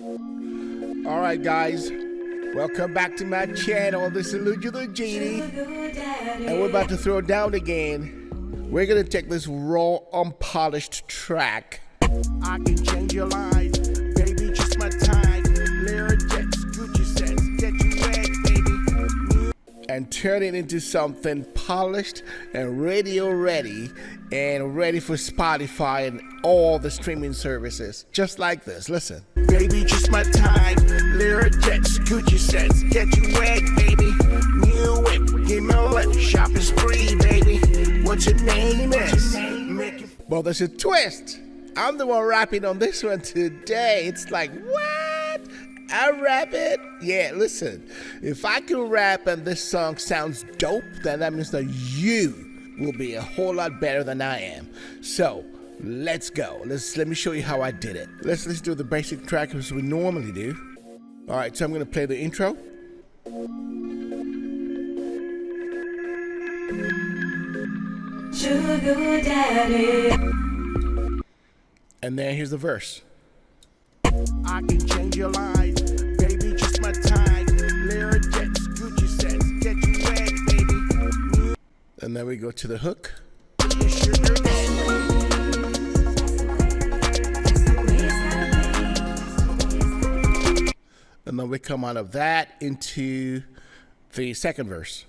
Alright guys, welcome back to my channel. This is Luigi the Genie, and we're about to throw down again. We're gonna take this raw, unpolished track. I can change your life, baby, just my time. Lyrics, Gucci says, get you wet, baby. And turn it into something polished and radio ready and ready for Spotify and all the streaming services. Just like this, listen. Baby, just my time. Lyrics, Gucci says, get you wet, baby. New whip, give me a lip, shopping spree, baby. What your name is? Well, there's a twist. I'm the one rapping on this one today. It's like, what? I rap it? Yeah, listen. If I can rap and this song sounds dope, then that means that you will be a whole lot better than I am. So, let's go. Let me show you how I did it. Let's do the basic track as we normally do. All right, so I'm gonna play the intro. Sugar daddy. And then here's the verse. I can change your life, baby, just my time. Lyrics, Gucci says, get you wet, baby. And then we go to the hook. And then we come out of that into the second verse.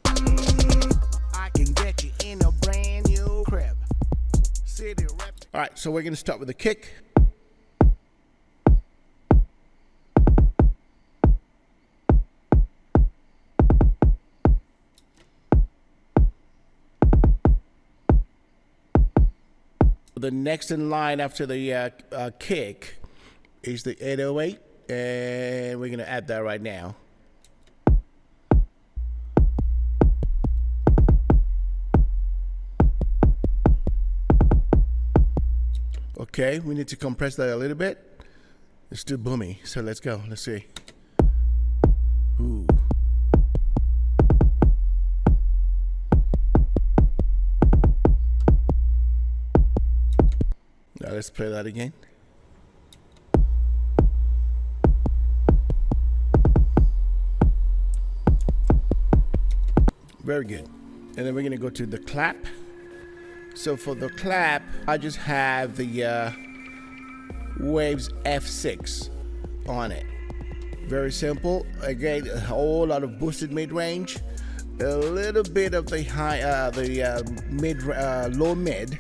I can get you in a brand new crib. City rep. All right, so we're gonna start with the kick. The next in line after the kick is the 808, and we're gonna add that right now. Okay, we need to compress that a little bit. It's too boomy, so let's go. Let's see. Ooh. Now let's play that again. Very good. And then we're gonna go to the clap. So for the clap, I just have the Waves F6 on it. Very simple. Again, a whole lot of boosted mid-range, a little bit of the high, low mid.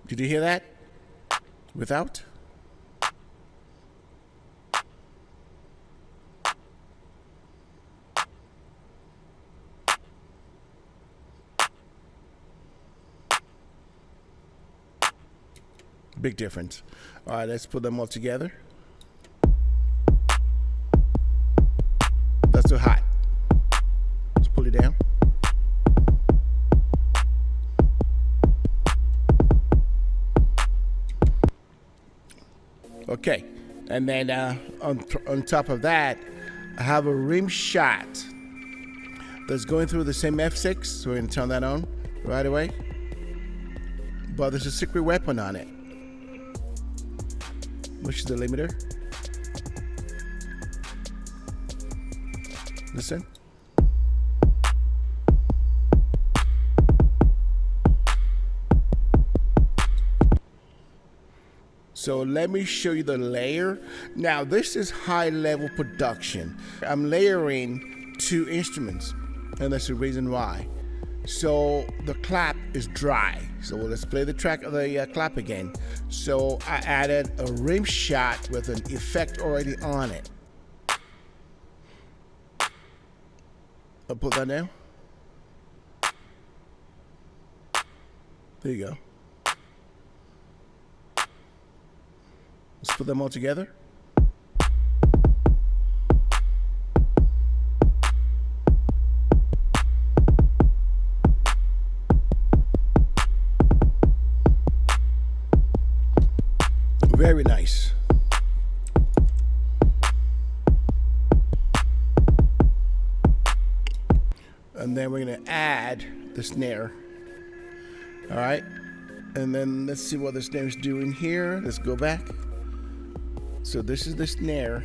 Did you hear that? Without? Big difference. All right, let's put them all together. That's too hot. Let's pull it down. Okay, and then on top of that, I have a rim shot that's going through the same F6, so we're gonna turn that on right away. But there's a secret weapon on it, which is the limiter. Listen. So let me show you the layer. Now this is high level production. I'm layering two instruments, and that's the reason why. So the clap is dry. So let's play the track of the clap again. So I added a rim shot with an effect already on it. I'll put that down. There you go. Let's put them all together. Very nice. And then we're gonna add the snare. All right, and then let's see what the snare is doing here. Let's go back. So this is the snare.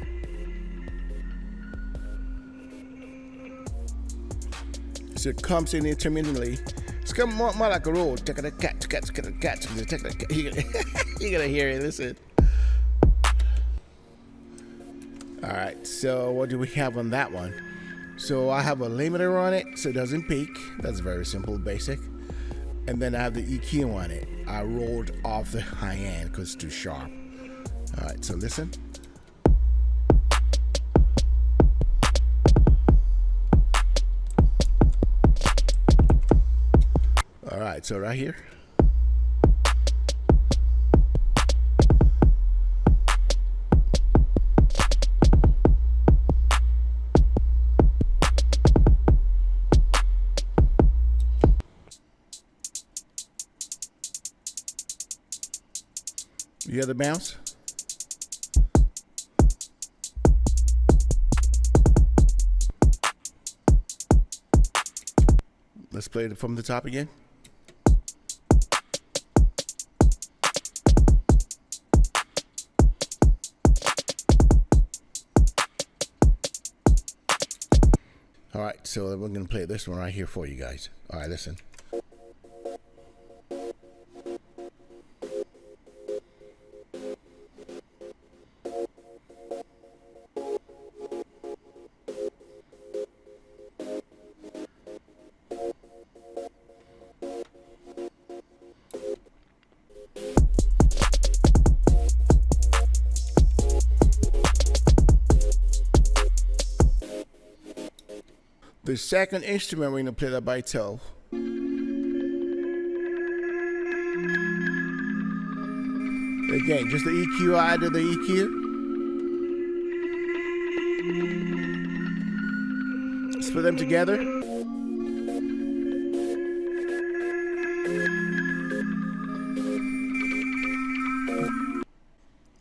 So it comes in intermittently. It's kind of more like a roll. You're gonna hear it. Listen. All right. So what do we have on that one? So I have a limiter on it, so it doesn't peak. That's very simple, basic. And then I have the EQ on it. I rolled off the high end because it's too sharp. All right. So listen. All right, so right here. You hear the bounce? Let's play it from the top again. All right, so we're going to play this one right here for you guys. All right, listen. The second instrument, we're going to play that by itself. Again, just the EQ, I do the EQ. Let's put them together.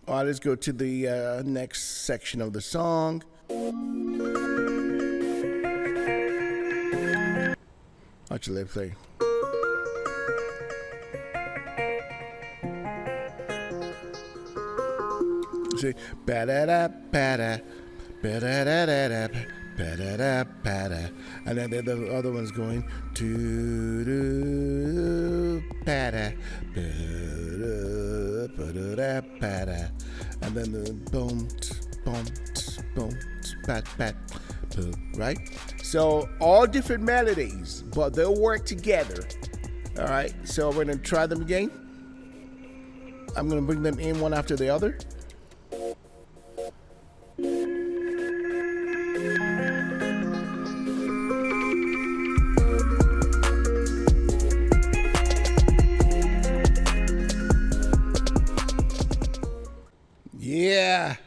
All right, let's go to the next section of the song. Actually, let's play. See, ba da da ba da ba da da da da ba da da ba da, and then the other one's going to do ba da ba da ba da, and then the boom boom boom bat bat. Right? So all different melodies, but they'll work together. All right, so we're gonna try them again. I'm gonna bring them in one after the other. Yeah,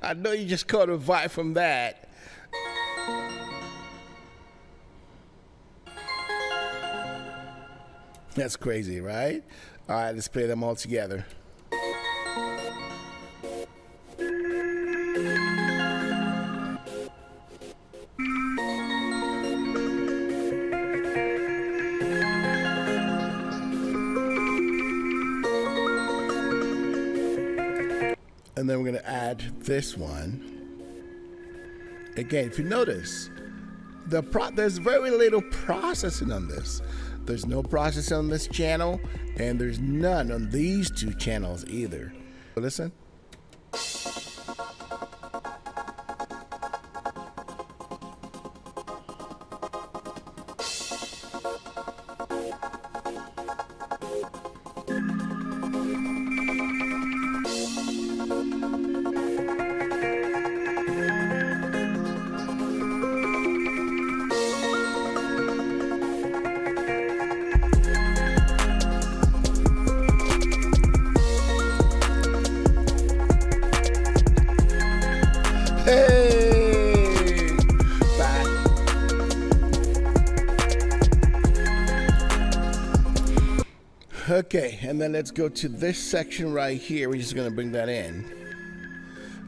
I know you just caught a vibe from that. That's crazy, right? All right, let's play them all together. And then we're going to add this one. Again, if you notice, there's very little processing on this. There's no processing on this channel, and there's none on these two channels either. Listen. Hey! Bye. Okay, and then let's go to this section right here. We're just going to bring that in.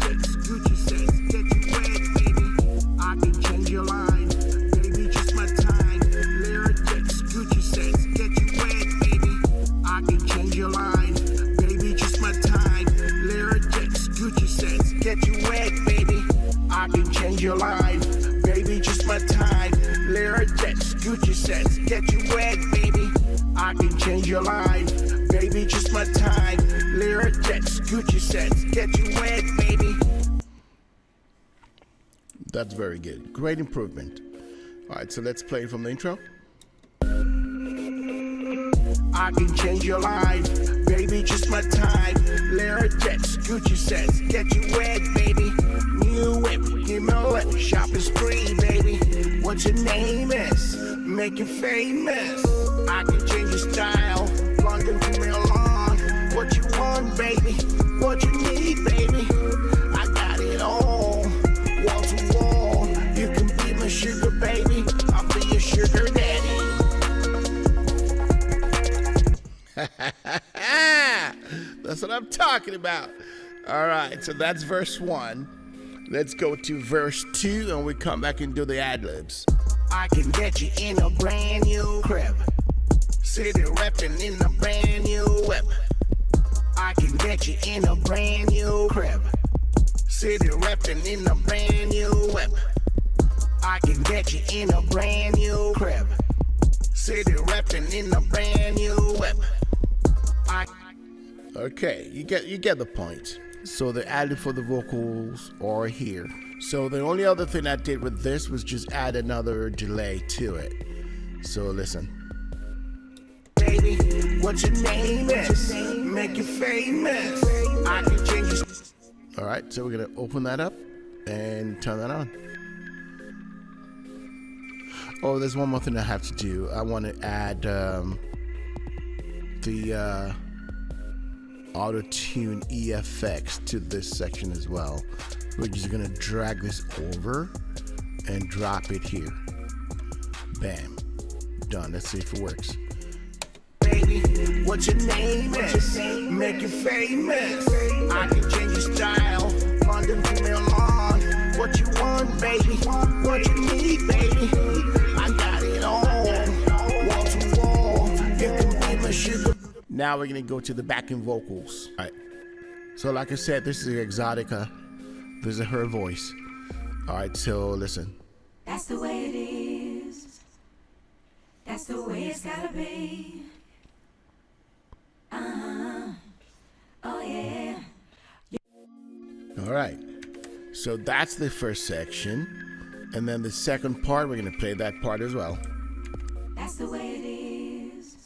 kicks, Gucci sex, get you wet, baby. I can change your line, baby, just my time. Lyric get you wet, baby. I can change your life, baby, just my time. Lyra jets, Gucci sets, get you wet, baby. I can change your life, baby, just my time. Lyra jets, Gucci sets, get you wet, baby. That's very good. Great improvement. All right, so let's play from the intro. I can change your life, baby, just my time. Lyra jets, Gucci sets, get you wet, baby. New whip, give me a lip, shopping spree, baby. What your name is, make you famous. I can change your style, London to Milan. What you want, baby, what you need, baby. I got it all, wall to wall. You can be my sugar baby, I'll be your sugar daddy. That's what I'm talking about. All right, so that's verse 1. Let's go to verse 2 and we come back and do the ad-libs. I can get you in a brand new crib, city reppin' in a brand new whip. I can get you in a brand new crib, city reppin' in a brand new whip. I can get you in a brand new crib, city reppin' in a brand new whip. Okay, you get the point. So the ad for the vocals are here. So the only other thing I did with this was just add another delay to it. So listen. Baby, what your name is, make you famous. I can change your... All right, so we're gonna open that up and turn that on. Oh, there's one more thing I have to do. I want to add the auto-tune EFX to this section as well. We're just gonna drag this over and drop it here. Bam, done. Let's see if it works. Baby, what your name is, make you famous. I can change your style, London to Milan. What you want, baby, what you need, baby. I got it all, wall to wall. You can be my sugar. Now we're gonna go to the backing vocals. All right. So like I said, this is Exotica. This is her voice. All right, so listen. That's the way it is. That's the way it's gotta be. Oh yeah. All right. So that's the first section. And then the second part, we're gonna play that part as well. That's the way it is.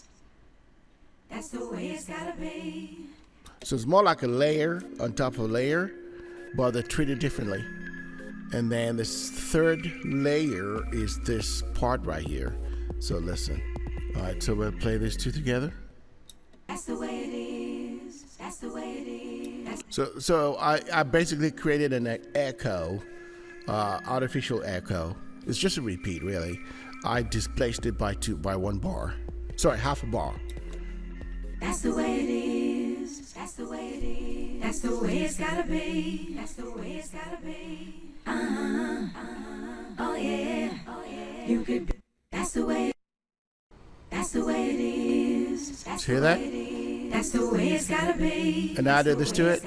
That's the way it's gotta be. So it's more like a layer on top of a layer, but they're treated differently. And then this third layer is this part right here. So listen. All right, so we'll play these two together. That's the way it is. That's the way it is. So I basically created an echo, artificial echo. It's just a repeat, really. I displaced it by 1 bar. Sorry, half a bar. That's the way it is. That's the way it is. That's the way it's gotta be. That's the way it's gotta be. Oh yeah. Oh yeah. You could be. That's the way. That's the way it is. That's Hear that? That's the way it's gotta be. And I did this to it.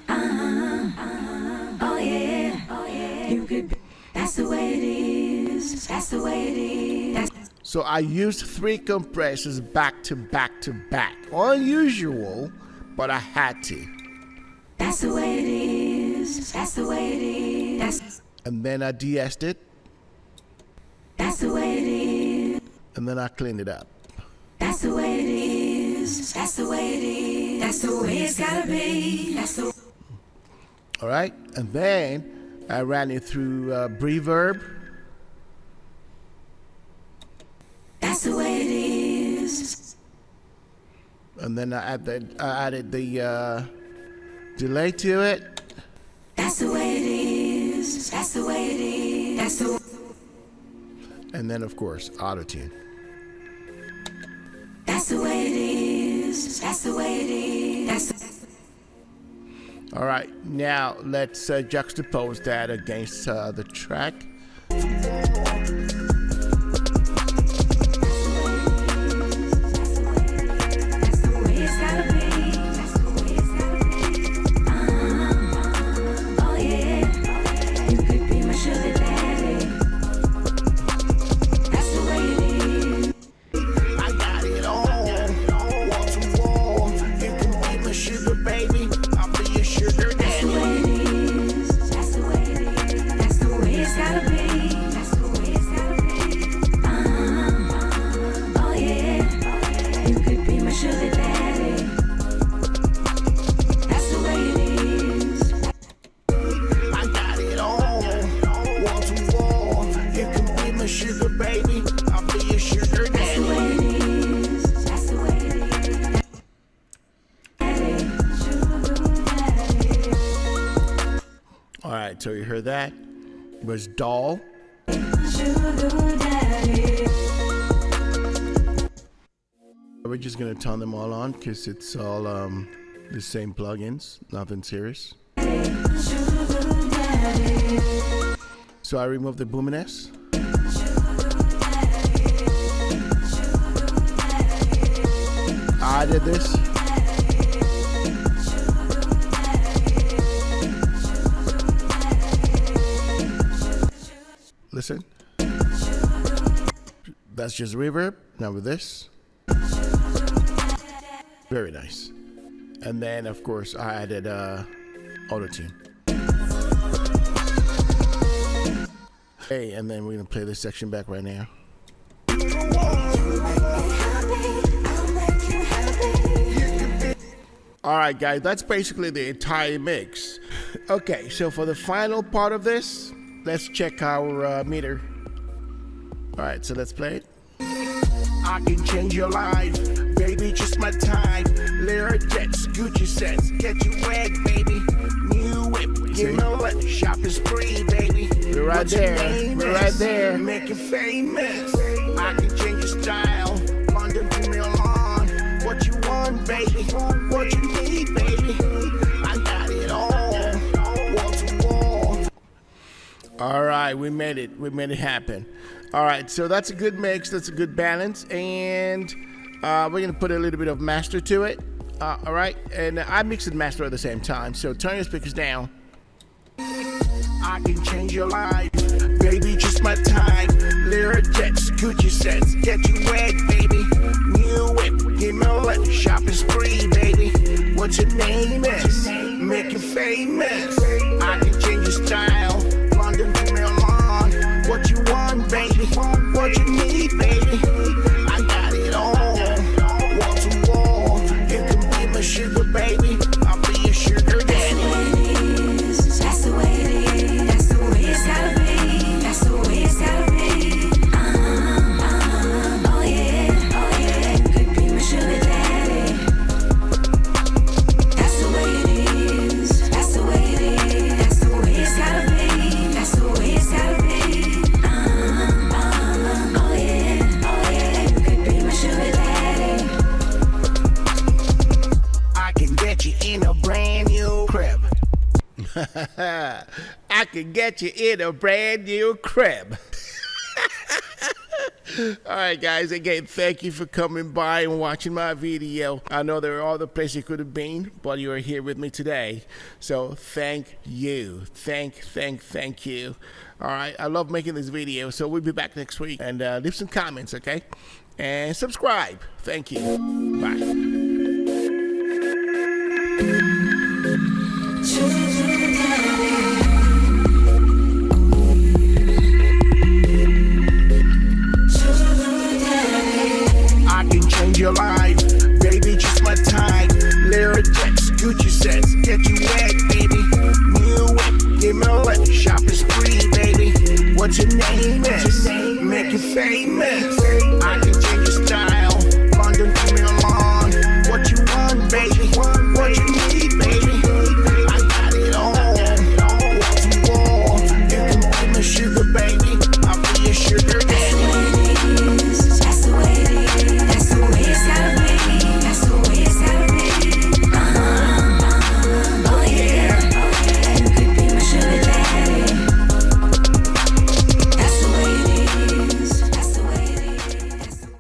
Oh yeah. Oh yeah. You could be. That's the way it is. That's the way it is. So I used 3 compressors back to back to back. Unusual, but I had to. That's the way it is. That's the way it is. And then I de-essed it. That's the way it is. And then I cleaned it up. That's the way it is. That's the way it is. That's the way it's gotta be. That's the. All right, and then I ran it through Reverb. That's the way it is. And then I added the delay to it. That's the way it is. That's the way it is. That's the. And then of course auto-tune. That's the way it is. That's the way it is. That's the. All right, now let's juxtapose that against the track. right, so you heard that. It was doll. Sugar daddy. We're just gonna turn them all on because it's all the same plugins, nothing serious. Sugar daddy. So I removed the boominess. I did this. Listen. That's just reverb. Now with this. Very nice. And then of course I added auto-tune. Okay, and then we're gonna play this section back right now. All right, guys, that's basically the entire mix. Okay, so for the final part of this, let's check our meter. All right, so let's play it. I can change your life, baby, just my type. Lyric jets, Gucci sets, get you wet, baby. New whip, give me a shopping spree, baby. We're right there, we're right there. Make you famous. I can change your style, London to Milan. What you want, baby? What you need, baby? I got it all, wall to wall. All right, we made it happen. All right, so that's a good mix, that's a good balance, and we're gonna put a little bit of master to it. All right, and I mix and master at the same time, so turn your speakers down. I can change your life, baby, just my type. Lyric jets, Gucci sets, get you wet, baby. New whip, give me a shopping spree, baby. What your name is, make you famous. I can change your style, London to Milan. What you want, baby, what you need, baby. I got it all, wall to wall. You can be my sugar, baby, I'll be your sugar daddy. That's the way it is. That's the way it's gotta be. That's the way it's gotta be. Oh yeah, oh yeah. You could be my sugar daddy. That's the way it is. That's the way it is. That's the way it's gotta be. That's the way it's gotta be. Oh yeah, oh yeah. You could be my sugar daddy. I can get you in a brand new crib. I can get you in a brand new crib. All right, guys, again, thank you for coming by and watching my video. I know there are other places you could have been, but you are here with me today. So thank you. Thank you. All right, I love making this video, so we'll be back next week. And leave some comments, okay? And subscribe. Thank you. Bye.